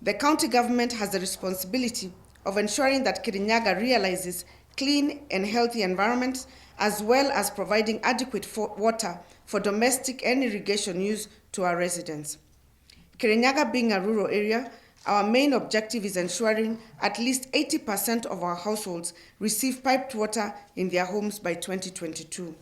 The county government has the responsibility of ensuring that Kirinyaga realizes clean and healthy environments, as well as providing adequate water for domestic and irrigation use to our residents. Kirinyaga being a rural area, our main objective is ensuring at least 80% of our households receive piped water in their homes by 2022.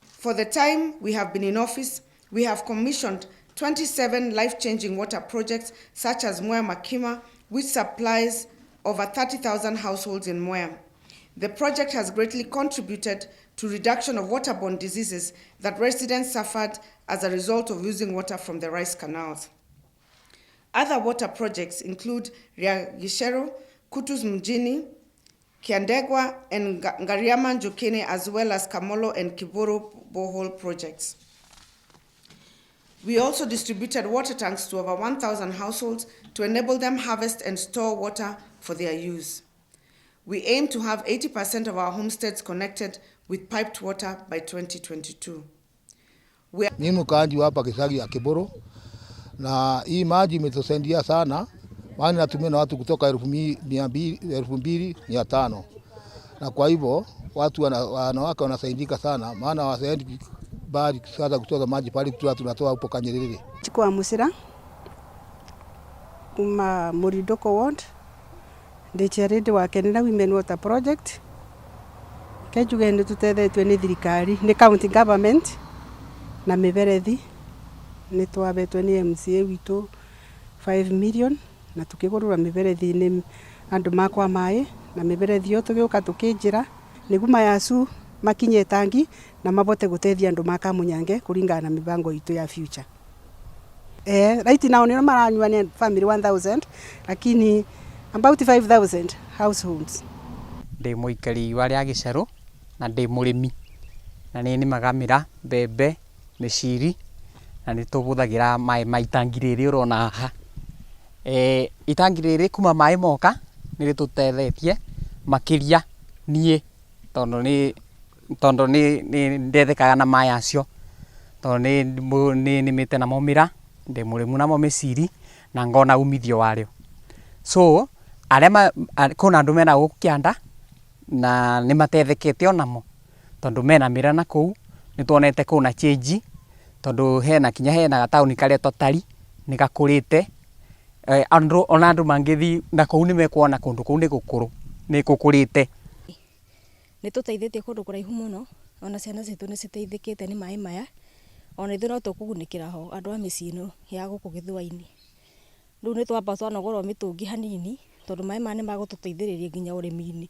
For the time we have been in office, we have commissioned 27 life-changing water projects such as Mwea Makima, which supplies over 30,000 households in Mwea. The project has greatly contributed to reduction of waterborne diseases that residents suffered as a result of using water from the rice canals. Other water projects include Riagishero, Kutus Mjini, Kiandegwa, and Ngariama Njokene, as well as Kamolo and Kiboro borehole projects. We also distributed water tanks to over 1,000 households to enable them harvest and store water for their use. We aim to have 80% of our homesteads connected with piped water by 2022. Mimi mkaaji hapa Kisagi ya Kiboro, na hii maji imetusaidia sana, maana natumia na watu kutoka 2,500, na kwa hivyo watu wanawake wanasaidika sana, maana wasaidi bali sasa kutoa maji pale tunatoa hapo Kanyerere. Chukua musira uma Muridoko ward ndecharede wa Kenera Women Water Project kejugende tutethetwe ni thirikari ni county government na miberethi ni twabetwe ni MCA witu 5 million na tukigurura miberethi ni andu makwa Maai na miberethi yo tugiuka tukinjira niguma yasu makinye tangi na mabote gutethia andu makamunyange kuringana na mibango itu ya future. Right now ni maranywa ni family 1000 lakini about 5000 households. Ndi muikari wa Riagishero na ndi murimi na ni magamira bebe meciri na ni tubuthagira mai itangi riri urona haha. Itangi riri kuma mai moka ni ritutethetie makiria nie tondo ni ndethekaga na mai acio tondo ni nimite na momira ndi murimu na momeciri na ngona umithio wario. So arema kuna andu mena gukianda na ni matethekete onamo tondu mena mira na kou ni tuonete kuna change tondu hena gatauni karia totari ni gakurite andu mangithi na kou ni mekuona kundu kou ni gukuru ni gukurite ni tuteithĩtie kundu kuraihu muno ona ciana citu ni citeithĩkĩte ni mai maya ona ithu no tukugunikira ho andu a micii ino ya guku Githua-ini. Riu ni twamba twanogorwo mitungi hanini tondu mai maya ni magututeithĩrĩria nginya urimi-ini.